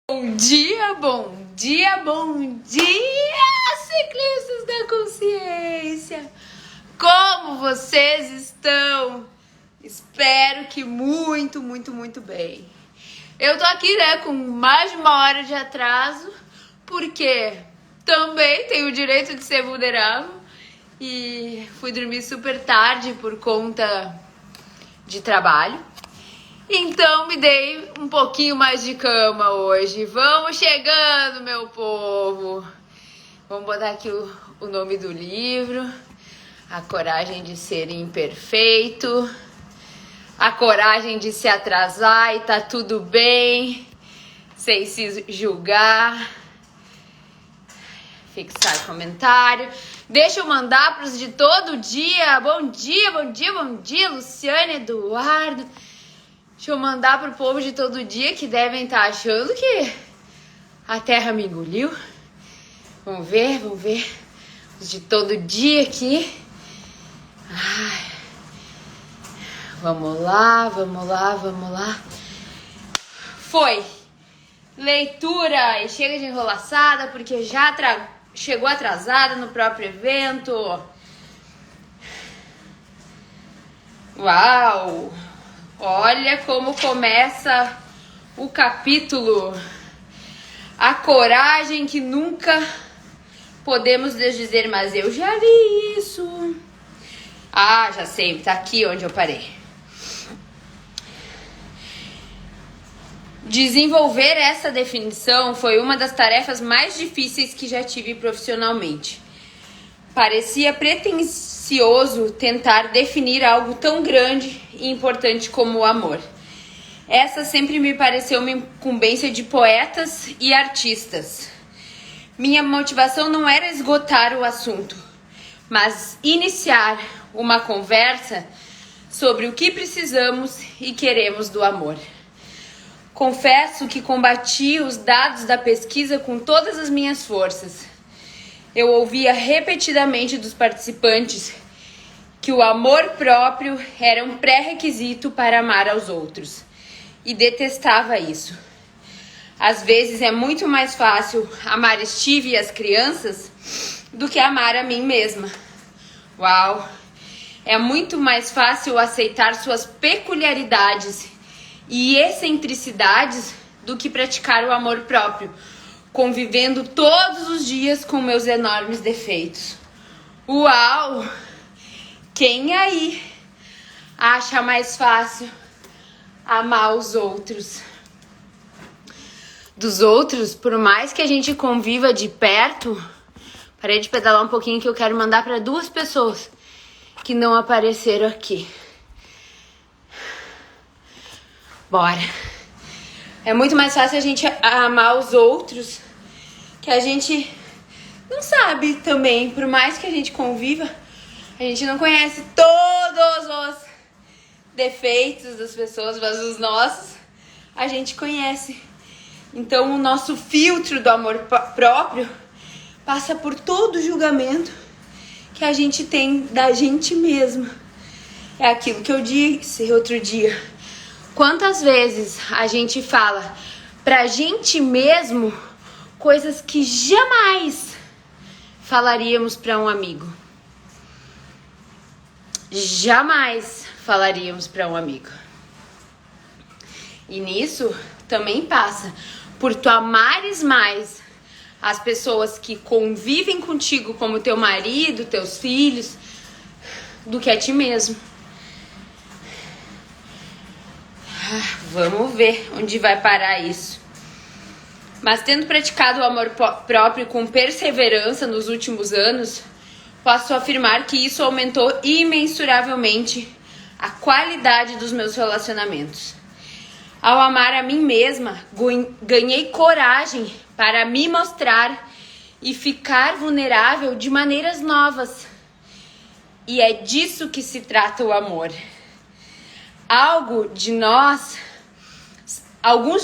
Bom dia, ciclistas da consciência! Como vocês estão? Espero que muito bem. Eu tô aqui, com mais de 1 hora de atraso, porque também tenho o direito de ser vulnerável e fui dormir super tarde por conta de trabalho. Então me dei um pouquinho mais de cama hoje. Vamos chegando, meu povo. Vamos botar aqui o nome do livro. A coragem de ser imperfeito. A coragem de se atrasar e tá tudo bem. Sem se julgar. Fixar comentário. Deixa eu mandar pros de todo dia. Bom dia, Luciane, Eduardo. Deixa eu mandar pro povo de todo dia que devem estar achando que a terra me engoliu. Vamos ver. Os de todo dia aqui. Ai. Vamos lá. Foi. Leitura e chega de enrolaçada porque já chegou atrasada no próprio evento. Uau! Olha como começa o capítulo. A coragem que nunca podemos desdizer, mas eu já li isso. Ah, já sei, tá aqui onde eu parei. Desenvolver essa definição foi uma das tarefas mais difíceis que já tive profissionalmente. Parecia pretensioso tentar definir algo tão grande e importante como o amor. Essa sempre me pareceu uma incumbência de poetas e artistas. Minha motivação não era esgotar o assunto, mas iniciar uma conversa sobre o que precisamos e queremos do amor. Confesso que combati os dados da pesquisa com todas as minhas forças. Eu ouvia repetidamente dos participantes que o amor próprio era um pré-requisito para amar aos outros. E detestava isso. Às vezes é muito mais fácil amar Steve e as crianças do que amar a mim mesma. Uau! É muito mais fácil aceitar suas peculiaridades e excentricidades do que praticar o amor próprio, convivendo todos os dias com meus enormes defeitos. Uau! Quem aí acha mais fácil amar os outros? Dos outros, por mais que a gente conviva de perto, parei de pedalar um pouquinho que eu quero mandar para 2 pessoas que não apareceram aqui. Bora! É muito mais fácil a gente amar os outros que a gente não sabe também, por mais que a gente conviva, a gente não conhece todos os defeitos das pessoas, mas os nossos a gente conhece. Então o nosso filtro do amor próprio passa por todo o julgamento que a gente tem da gente mesma. É aquilo que eu disse outro dia. Quantas vezes a gente fala pra gente mesmo coisas que jamais falaríamos pra um amigo? Jamais falaríamos pra um amigo. E nisso também passa por tu amares mais as pessoas que convivem contigo, como teu marido, teus filhos, do que a ti mesmo. Vamos ver onde vai parar isso. Mas tendo praticado o amor próprio com perseverança nos últimos anos, posso afirmar que isso aumentou imensuravelmente a qualidade dos meus relacionamentos. Ao amar a mim mesma, ganhei coragem para me mostrar e ficar vulnerável de maneiras novas. E é disso que se trata o amor. Alguns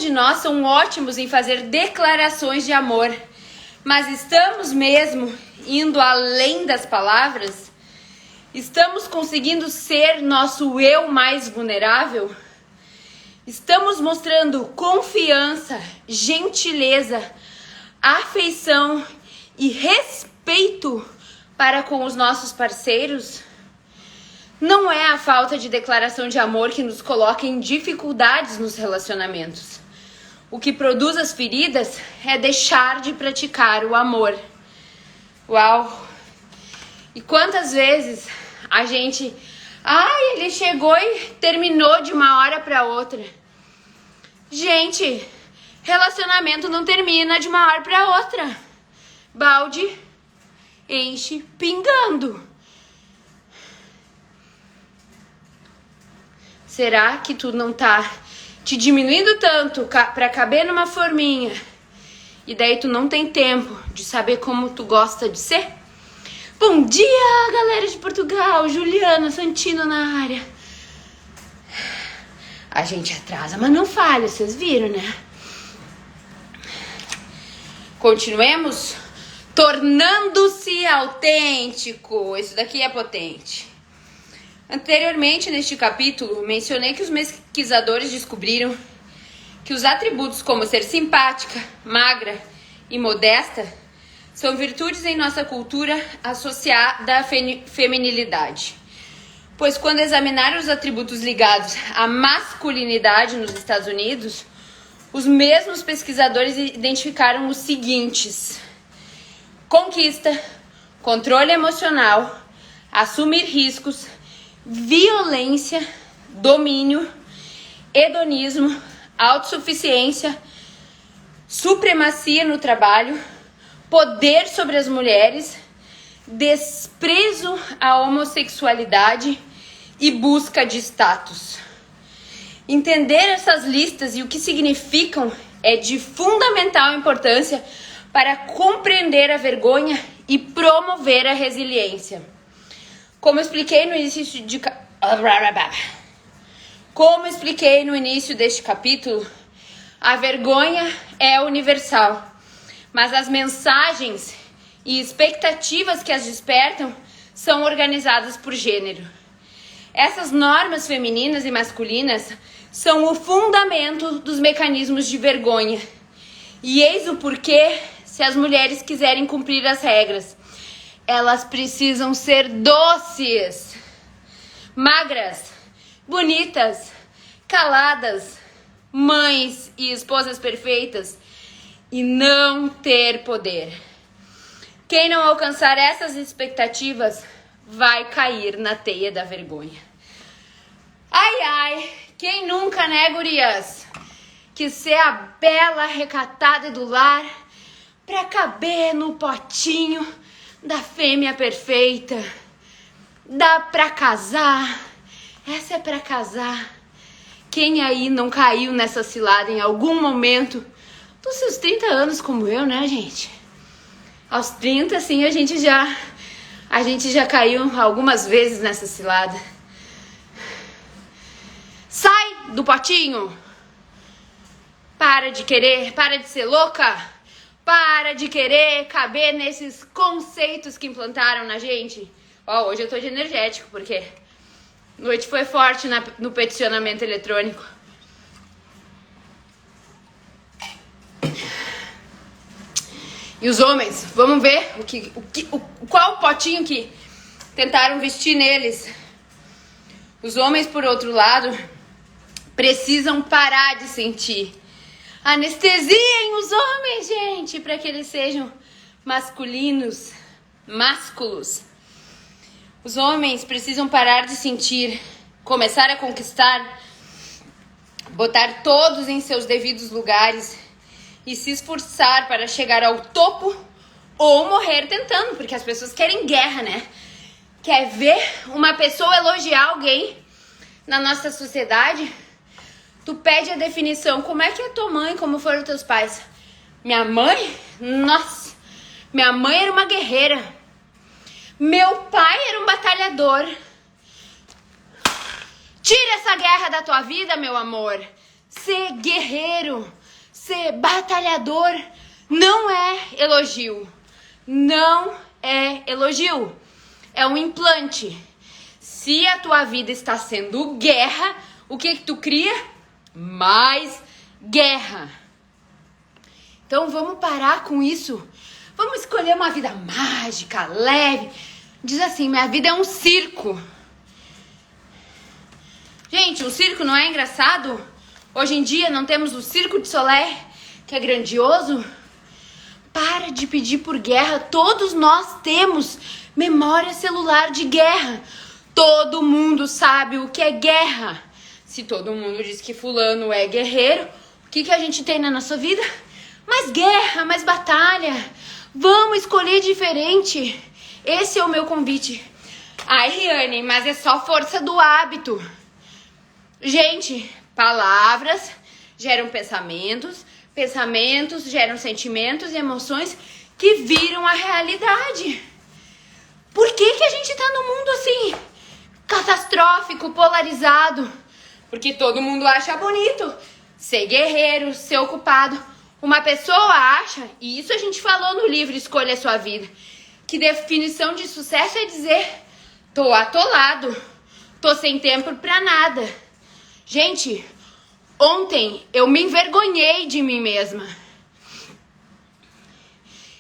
de nós são ótimos em fazer declarações de amor, mas estamos mesmo indo além das palavras? Estamos conseguindo ser nosso eu mais vulnerável? Estamos mostrando confiança, gentileza, afeição e respeito para com os nossos parceiros? Não é a falta de declaração de amor que nos coloca em dificuldades nos relacionamentos. O que produz as feridas é deixar de praticar o amor. Uau! E quantas vezes a gente... ele chegou e terminou de uma hora para outra. Gente, relacionamento não termina de uma hora para outra. Balde enche pingando. Será que tu não tá te diminuindo tanto pra caber numa forminha? E daí tu não tem tempo de saber como tu gosta de ser? Bom dia, galera de Portugal. Juliana Santino na área. A gente atrasa, mas não falha, vocês viram, né? Continuemos tornando-se autêntico. Isso daqui é potente. Anteriormente, neste capítulo, mencionei que os pesquisadores descobriram que os atributos como ser simpática, magra e modesta são virtudes em nossa cultura associada à feminilidade. Pois quando examinaram os atributos ligados à masculinidade nos Estados Unidos, os mesmos pesquisadores identificaram os seguintes: conquista, controle emocional, assumir riscos, violência, domínio, hedonismo, autossuficiência, supremacia no trabalho, poder sobre as mulheres, desprezo à homossexualidade e busca de status. Entender essas listas e o que significam é de fundamental importância para compreender a vergonha e promover a resiliência. Como expliquei no início deste capítulo, a vergonha é universal, mas as mensagens e expectativas que as despertam são organizadas por gênero. Essas normas femininas e masculinas são o fundamento dos mecanismos de vergonha. E eis o porquê, se as mulheres quiserem cumprir as regras, elas precisam ser doces, magras, bonitas, caladas, mães e esposas perfeitas e não ter poder. Quem não alcançar essas expectativas vai cair na teia da vergonha. Ai, ai, quem nunca, né, gurias? Que ser a bela recatada do lar pra caber no potinho da fêmea perfeita. Dá pra casar. Essa é pra casar. Quem aí não caiu nessa cilada em algum momento dos seus 30 anos como eu, né, gente? Aos 30, assim, a gente já caiu algumas vezes nessa cilada. Sai do potinho! Para de ser louca! Para de querer caber nesses conceitos que implantaram na gente. Ó, hoje eu tô de energético, porque a noite foi forte no peticionamento eletrônico. E os homens, vamos ver qual o potinho que tentaram vestir neles. Os homens, por outro lado, precisam parar de sentir. Anestesiem os homens, gente, para que eles sejam másculos. Os homens precisam parar de sentir, começar a conquistar, botar todos em seus devidos lugares e se esforçar para chegar ao topo ou morrer tentando, porque as pessoas querem guerra, né? Quer ver uma pessoa elogiar alguém na nossa sociedade? Tu pede a definição, como é que é tua mãe, como foram teus pais? Minha mãe? Nossa, minha mãe era uma guerreira. Meu pai era um batalhador. Tira essa guerra da tua vida, meu amor. Ser guerreiro, ser batalhador não é elogio. Não é elogio. É um implante. Se a tua vida está sendo guerra, o que tu cria? mais guerra. Então vamos parar com isso. Vamos escolher uma vida mágica, leve. Diz assim, minha vida é um circo. Gente, o circo não é engraçado? Hoje em dia não temos o Circo de Solé, que é grandioso. Para de pedir por guerra. Todos nós temos memória celular de guerra. Todo mundo sabe o que é guerra. Se todo mundo diz que fulano é guerreiro, o que a gente tem na nossa vida? Mais guerra, mais batalha. Vamos escolher diferente. Esse é o meu convite. Ai, Riane, mas é só força do hábito. Gente, palavras geram pensamentos, pensamentos geram sentimentos e emoções que viram a realidade. Por que a gente tá num mundo assim, catastrófico, polarizado? Porque todo mundo acha bonito ser guerreiro, ser ocupado. Uma pessoa acha, e isso a gente falou no livro Escolha a Sua Vida, que definição de sucesso é dizer: tô atolado, tô sem tempo pra nada. Gente, ontem eu me envergonhei de mim mesma.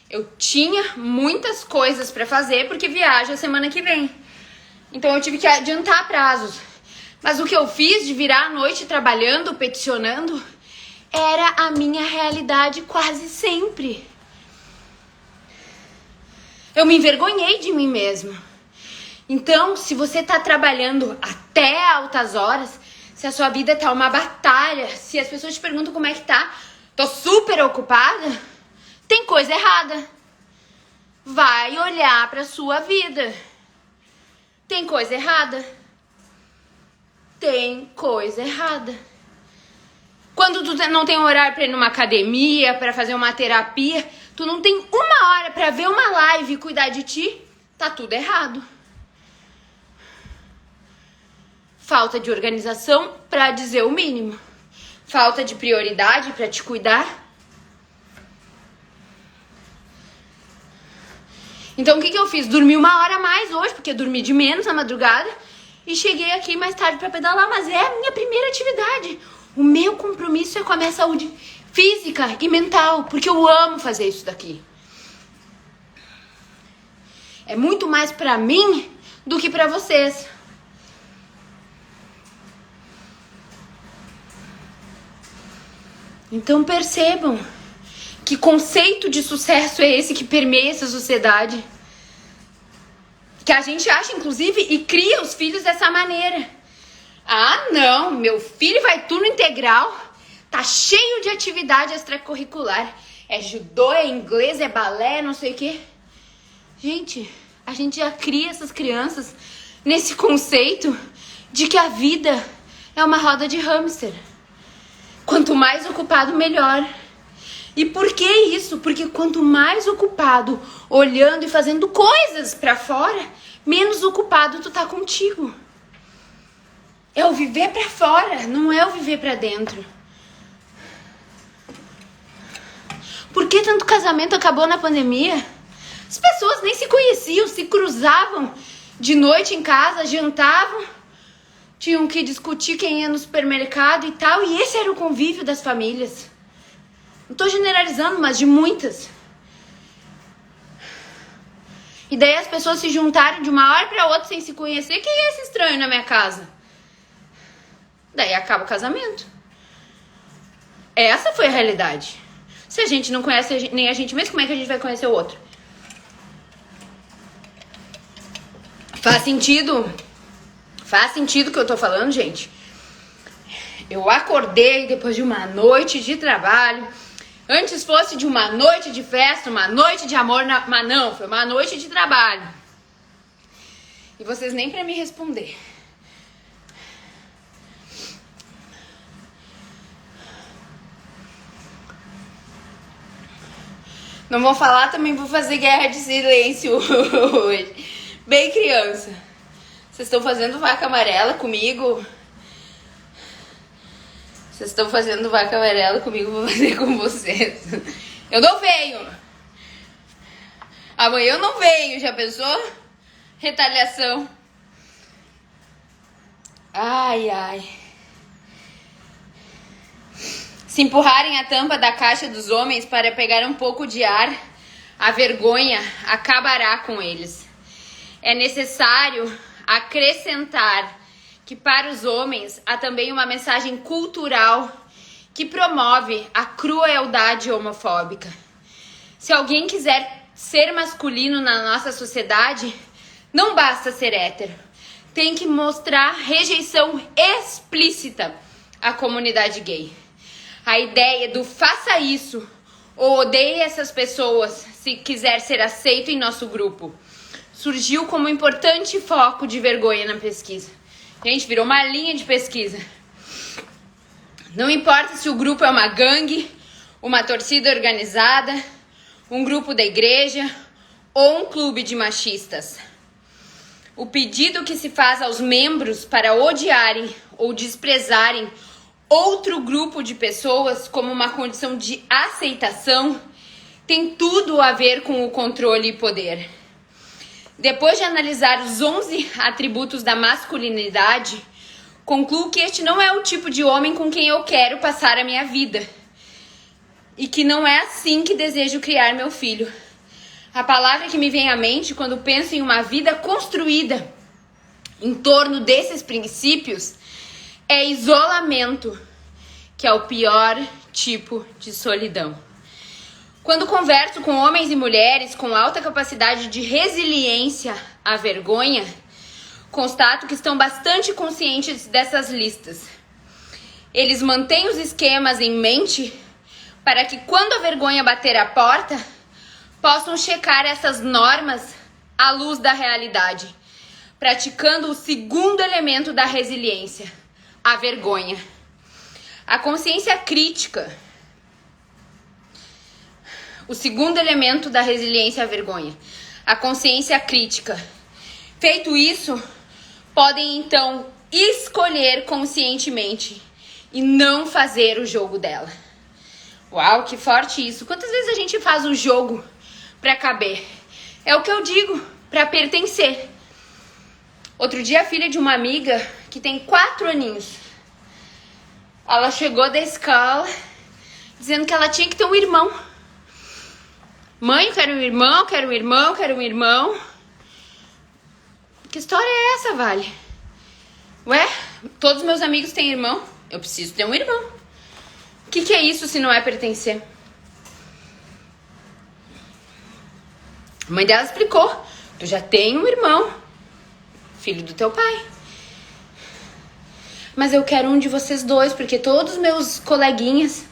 Eu tinha muitas coisas pra fazer porque viajo a semana que vem. Então eu tive que adiantar prazos. Mas o que eu fiz de virar a noite trabalhando, peticionando, era a minha realidade quase sempre. Eu me envergonhei de mim mesma. Então, se você tá trabalhando até altas horas, se a sua vida tá uma batalha, se as pessoas te perguntam como é que tá, tô super ocupada, tem coisa errada. Vai olhar pra sua vida. Tem coisa errada? Tem coisa errada. Quando tu não tem horário pra ir numa academia, pra fazer uma terapia, tu não tem uma hora pra ver uma live e cuidar de ti, tá tudo errado. Falta de organização, pra dizer o mínimo. Falta de prioridade pra te cuidar. Então o que eu fiz? Dormi 1 hora a mais hoje, porque eu dormi de menos na madrugada. E cheguei aqui mais tarde pra pedalar, mas é a minha primeira atividade. O meu compromisso é com a minha saúde física e mental, porque eu amo fazer isso daqui. É muito mais pra mim do que pra vocês. Então percebam que conceito de sucesso é esse que permeia essa sociedade. Que a gente acha, inclusive, e cria os filhos dessa maneira. Ah, não, meu filho vai turno integral, tá cheio de atividade extracurricular. É judô, é inglês, é balé, não sei o quê. Gente, a gente já cria essas crianças nesse conceito de que a vida é uma roda de hamster. Quanto mais ocupado, melhor. E por que isso? Porque quanto mais ocupado olhando e fazendo coisas pra fora, menos ocupado tu tá contigo. É o viver pra fora, não é o viver pra dentro. Por que tanto casamento acabou na pandemia? As pessoas nem se conheciam, se cruzavam de noite em casa, jantavam, tinham que discutir quem ia no supermercado e tal, e esse era o convívio das famílias. Não tô generalizando, mas de muitas. E daí as pessoas se juntaram de uma hora pra outra sem se conhecer. Quem é esse estranho na minha casa? Daí acaba o casamento. Essa foi a realidade. Se a gente não conhece nem a gente mesmo, como é que a gente vai conhecer o outro? Faz sentido? Faz sentido o que eu tô falando, gente? Eu acordei depois de uma noite de trabalho. Antes fosse de uma noite de festa, uma noite de amor, mas não, foi uma noite de trabalho. E vocês nem pra me responder. Não vou falar, também vou fazer guerra de silêncio hoje. Bem criança. Vocês estão fazendo vaca amarela comigo? Vocês estão fazendo vaca amarela comigo, vou fazer com vocês. Eu não venho. Amanhã eu não venho, já pensou? Retaliação. Ai, ai. Se empurrarem a tampa da caixa dos homens para pegar um pouco de ar, a vergonha acabará com eles. É necessário acrescentar que para os homens há também uma mensagem cultural que promove a crueldade homofóbica. Se alguém quiser ser masculino na nossa sociedade, não basta ser hétero. Tem que mostrar rejeição explícita à comunidade gay. A ideia do faça isso ou odeie essas pessoas se quiser ser aceito em nosso grupo surgiu como importante foco de vergonha na pesquisa. Gente, virou uma linha de pesquisa. Não importa se o grupo é uma gangue, uma torcida organizada, um grupo da igreja ou um clube de machistas. O pedido que se faz aos membros para odiarem ou desprezarem outro grupo de pessoas como uma condição de aceitação tem tudo a ver com o controle e poder. Depois de analisar os 11 atributos da masculinidade, concluo que este não é o tipo de homem com quem eu quero passar a minha vida e que não é assim que desejo criar meu filho. A palavra que me vem à mente quando penso em uma vida construída em torno desses princípios é isolamento, que é o pior tipo de solidão. Quando converso com homens e mulheres com alta capacidade de resiliência à vergonha, constato que estão bastante conscientes dessas listas. Eles mantêm os esquemas em mente para que, quando a vergonha bater a porta, possam checar essas normas à luz da realidade, praticando o segundo elemento da resiliência, a vergonha. A consciência crítica. O segundo elemento da resiliência é a vergonha. A consciência crítica. Feito isso, podem então escolher conscientemente e não fazer o jogo dela. Uau, que forte isso. Quantas vezes a gente faz o jogo pra caber? É o que eu digo, pra pertencer. Outro dia a filha de uma amiga que tem 4 aninhos, ela chegou da escola dizendo que ela tinha que ter um irmão. Mãe, eu quero um irmão, quero um irmão, quero um irmão. Que história é essa, Vale? Ué, todos meus amigos têm irmão. Eu preciso ter um irmão. O que é isso se não é pertencer? A mãe dela explicou. Tu já tem um irmão, filho do teu pai. Mas eu quero um de vocês dois, porque todos meus coleguinhas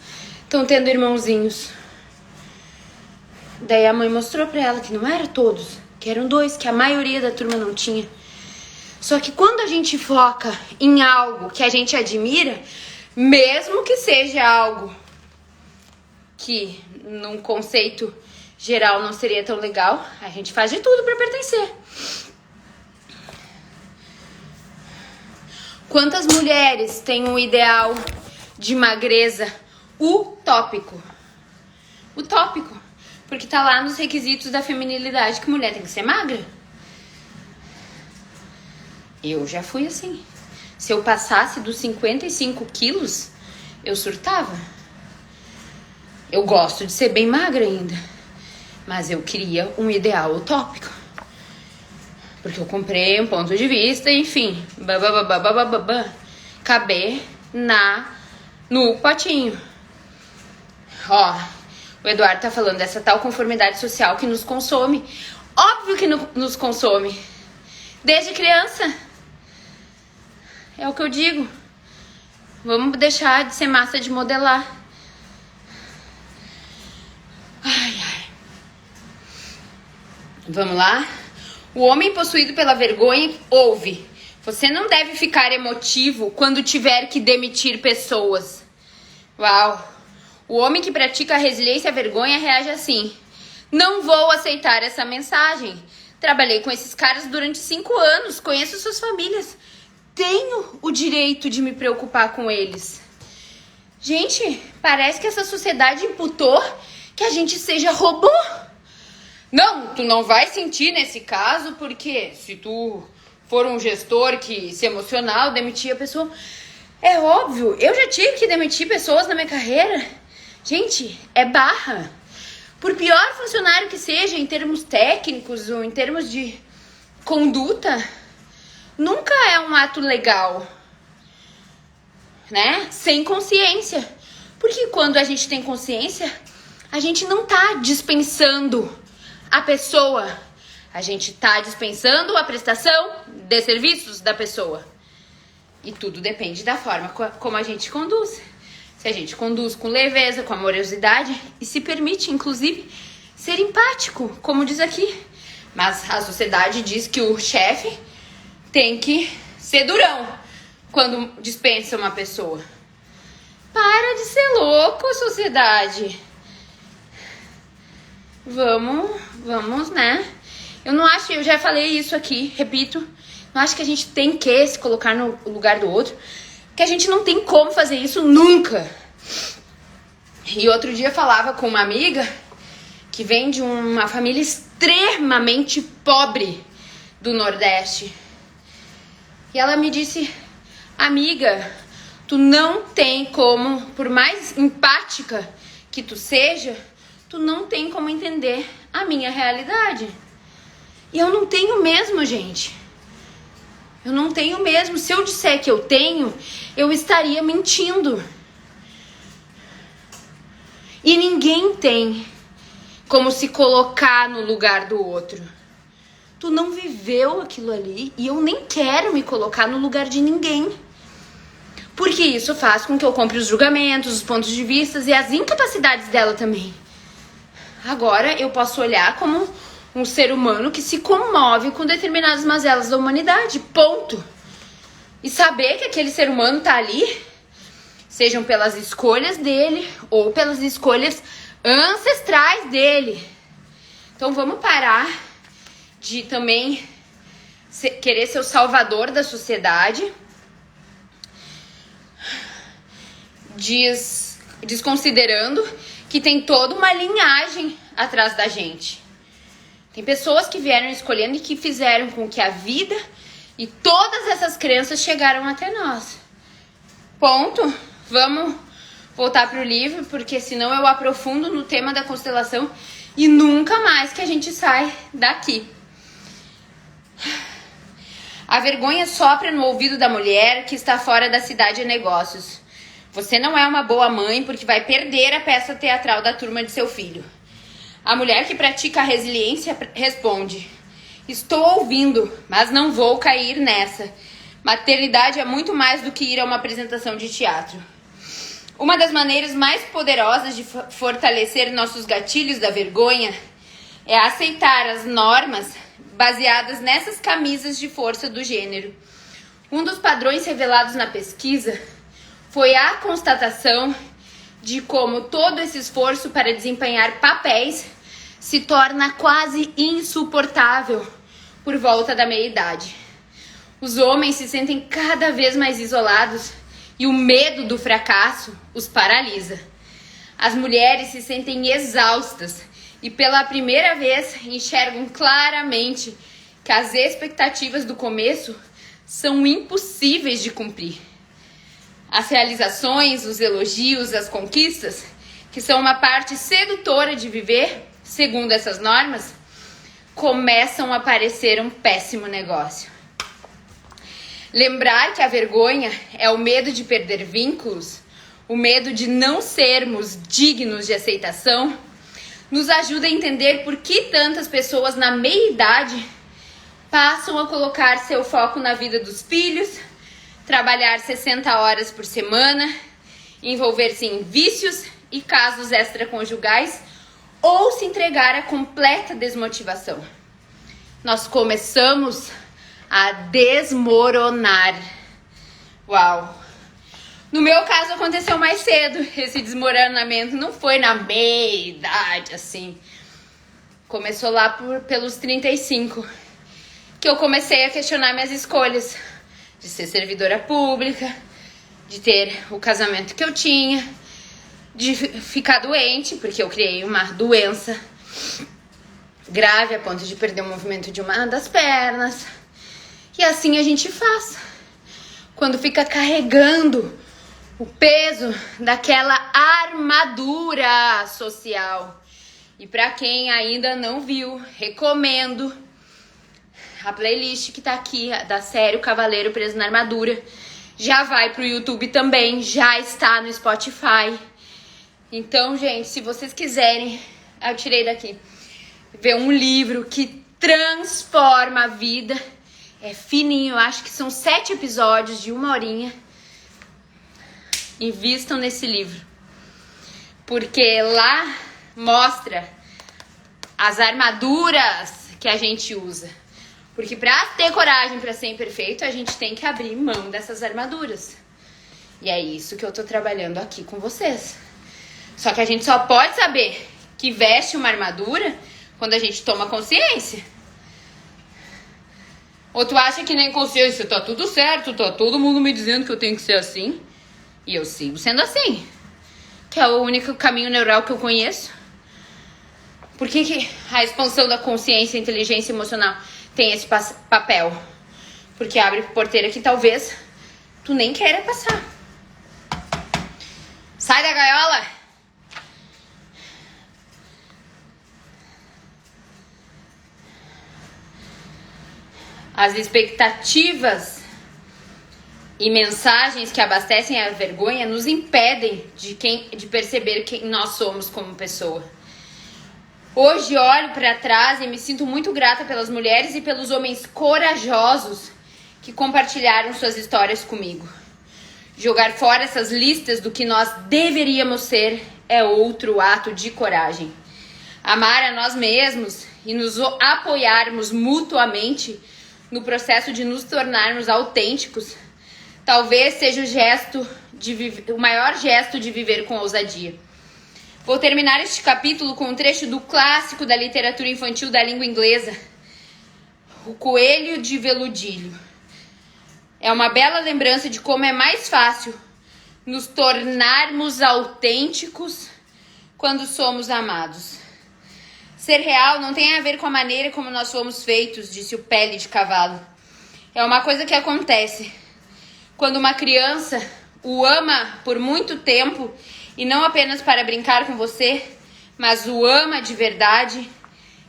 estão tendo irmãozinhos. Daí a mãe mostrou pra ela que não eram todos, que eram 2, que a maioria da turma não tinha. Só que quando a gente foca em algo que a gente admira, mesmo que seja algo que num conceito geral não seria tão legal, a gente faz de tudo pra pertencer. Quantas mulheres têm um ideal de magreza utópico? Utópico. Porque tá lá nos requisitos da feminilidade que mulher tem que ser magra. Eu já fui assim. Se eu passasse dos 55 quilos, eu surtava. Eu gosto de ser bem magra ainda. Mas eu queria um ideal utópico. Porque eu comprei um ponto de vista, enfim. Caber no potinho. Ó. O Eduardo tá falando dessa tal conformidade social que nos consome. Óbvio que nos consome. Desde criança. É o que eu digo. Vamos deixar de ser massa de modelar. Ai, ai. Vamos lá? O homem possuído pela vergonha ouve. Você não deve ficar emotivo quando tiver que demitir pessoas. Uau. O homem que pratica a resiliência à vergonha reage assim. Não vou aceitar essa mensagem. Trabalhei com esses caras durante 5 anos. Conheço suas famílias. Tenho o direito de me preocupar com eles. Gente, parece que essa sociedade imputou que a gente seja robô. Não, tu não vai sentir nesse caso, porque se tu for um gestor que se emocionar, demitir a pessoa... É óbvio, eu já tive que demitir pessoas na minha carreira. Gente, é barra. Por pior funcionário que seja, em termos técnicos ou em termos de conduta, nunca é um ato legal, né? Sem consciência. Porque quando a gente tem consciência, a gente não tá dispensando a pessoa. A gente tá dispensando a prestação de serviços da pessoa. E tudo depende da forma como a gente conduz. Se a gente conduz com leveza, com amorosidade e se permite, inclusive, ser empático, como diz aqui. Mas a sociedade diz que o chefe tem que ser durão quando dispensa uma pessoa. Para de ser louco, sociedade. Vamos, né? Eu não acho, eu já falei isso aqui, repito. Não acho que a gente tem que se colocar no lugar do outro. Que a gente não tem como fazer isso nunca. E outro dia eu falava com uma amiga que vem de uma família extremamente pobre do Nordeste. E ela me disse, amiga, tu não tem como, por mais empática que tu seja, tu não tem como entender a minha realidade. E eu não tenho mesmo, gente. Eu não tenho mesmo. Se eu disser que eu tenho, eu estaria mentindo. E ninguém tem como se colocar no lugar do outro. Tu não viveu aquilo ali e eu nem quero me colocar no lugar de ninguém. Porque isso faz com que eu compre os julgamentos, os pontos de vista e as incapacidades dela também. Agora eu posso olhar como um ser humano que se comove com determinadas mazelas da humanidade, ponto. E saber que aquele ser humano tá ali, sejam pelas escolhas dele ou pelas escolhas ancestrais dele. Então vamos parar de também querer ser o salvador da sociedade, desconsiderando que tem toda uma linhagem atrás da gente. Tem pessoas que vieram escolhendo e que fizeram com que a vida e todas essas crenças chegaram até nós. Ponto. Vamos voltar pro livro, porque senão eu aprofundo no tema da constelação e nunca mais que a gente sai daqui. A vergonha sopra no ouvido da mulher que está fora da cidade de negócios. Você não é uma boa mãe porque vai perder a peça teatral da turma de seu filho. A mulher que pratica a resiliência responde: estou ouvindo, mas não vou cair nessa. Maternidade é muito mais do que ir a uma apresentação de teatro. Uma das maneiras mais poderosas de fortalecer nossos gatilhos da vergonha é aceitar as normas baseadas nessas camisas de força do gênero. Um dos padrões revelados na pesquisa foi a constatação de como todo esse esforço para desempenhar papéis se torna quase insuportável por volta da meia-idade. Os homens se sentem cada vez mais isolados e o medo do fracasso os paralisa. As mulheres se sentem exaustas e pela primeira vez enxergam claramente que as expectativas do começo são impossíveis de cumprir. As realizações, os elogios, as conquistas, que são uma parte sedutora de viver, segundo essas normas, começam a parecer um péssimo negócio. Lembrar que a vergonha é o medo de perder vínculos, o medo de não sermos dignos de aceitação, nos ajuda a entender por que tantas pessoas na meia-idade passam a colocar seu foco na vida dos filhos, trabalhar 60 horas por semana, envolver-se em vícios e casos extraconjugais ou se entregar à completa desmotivação. Nós começamos a desmoronar. Uau! No meu caso aconteceu mais cedo. Esse desmoronamento não foi na meia-idade, assim. Começou lá pelos 35, que eu comecei a questionar minhas escolhas de ser servidora pública, de ter o casamento que eu tinha, de ficar doente, porque eu criei uma doença grave a ponto de perder o movimento de uma das pernas. E assim a gente faz. quando fica carregando o peso daquela armadura social. E para quem ainda não viu, recomendo a playlist que tá aqui da série O Cavaleiro Preso na Armadura. Já vai pro YouTube também, já está no Spotify. Então, gente, se vocês quiserem, eu tirei daqui, ver um livro que transforma a vida. É fininho, eu acho que são 7 episódios de 1 horinha. Invistam nesse livro. Porque lá mostra as armaduras que a gente usa. Porque pra ter coragem pra ser imperfeito, a gente tem que abrir mão dessas armaduras. E é isso que eu tô trabalhando aqui com vocês. Só que a gente só pode saber que veste uma armadura quando a gente toma consciência. Ou tu acha que na inconsciência tá tudo certo, tá todo mundo me dizendo que eu tenho que ser assim. E eu sigo sendo assim. Que é o único caminho neural que eu conheço. Por que a expansão da consciência e inteligência emocional tem esse papel? Porque abre porteira que talvez tu nem queira passar. Sai da gaiola! As expectativas e mensagens que abastecem a vergonha nos impedem de perceber quem nós somos como pessoa. Hoje olho para trás e me sinto muito grata pelas mulheres e pelos homens corajosos que compartilharam suas histórias comigo. Jogar fora essas listas do que nós deveríamos ser é outro ato de coragem. Amar a nós mesmos e nos apoiarmos mutuamente no processo de nos tornarmos autênticos, talvez seja o maior gesto de viver com ousadia. Vou terminar este capítulo com um trecho do clássico da literatura infantil da língua inglesa, O Coelho de Veludilho. É uma bela lembrança de como é mais fácil nos tornarmos autênticos quando somos amados. Ser real não tem a ver com a maneira como nós fomos feitos, disse o Pele de Cavalo. É uma coisa que acontece quando uma criança o ama por muito tempo e não apenas para brincar com você, mas o ama de verdade,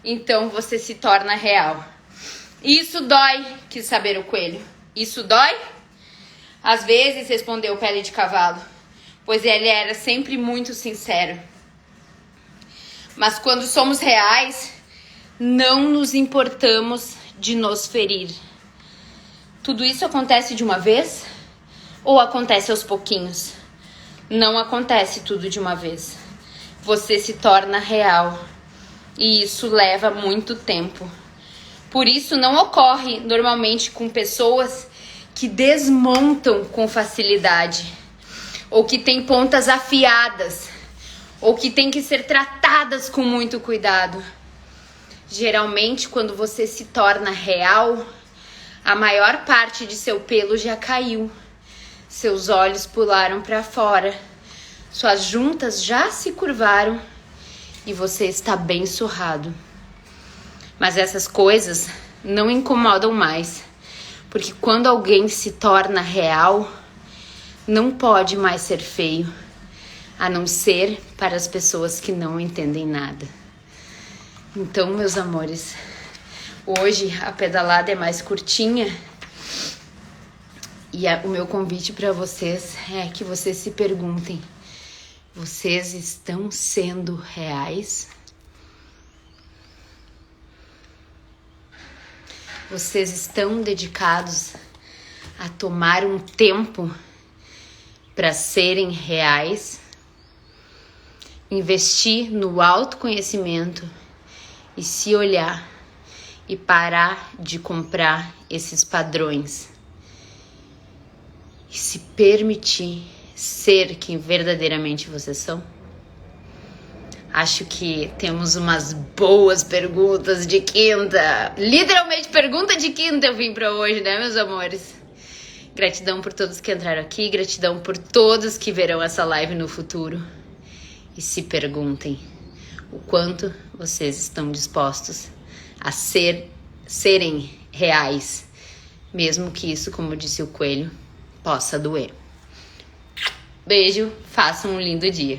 então você se torna real. Isso dói, quis saber o coelho. Isso dói? Às vezes, respondeu Pele de Cavalo, pois ele era sempre muito sincero. Mas quando somos reais, não nos importamos de nos ferir. Tudo isso acontece de uma vez ou acontece aos pouquinhos? Não acontece tudo de uma vez. Você se torna real e isso leva muito tempo. Por isso não ocorre normalmente com pessoas que desmontam com facilidade, ou que têm pontas afiadas, ou que têm que ser tratadas com muito cuidado. Geralmente, quando você se torna real, a maior parte de seu pelo já caiu. Seus olhos pularam para fora, suas juntas já se curvaram e você está bem surrado. Mas essas coisas não incomodam mais, porque quando alguém se torna real, não pode mais ser feio, a não ser para as pessoas que não entendem nada. Então, meus amores, hoje a pedalada é mais curtinha e o meu convite para vocês é que vocês se perguntem: vocês estão sendo reais? Vocês estão dedicados a tomar um tempo para serem reais? Investir no autoconhecimento e se olhar e parar de comprar esses padrões e se permitir ser quem verdadeiramente vocês são? Acho que temos umas boas perguntas de quinta. Literalmente pergunta de quinta eu vim pra hoje, né, meus amores? Gratidão por todos que entraram aqui, gratidão por todos que verão essa live no futuro. E se perguntem o quanto vocês estão dispostos a serem reais, mesmo que isso, como disse o coelho, possa doer. Beijo, faça um lindo dia.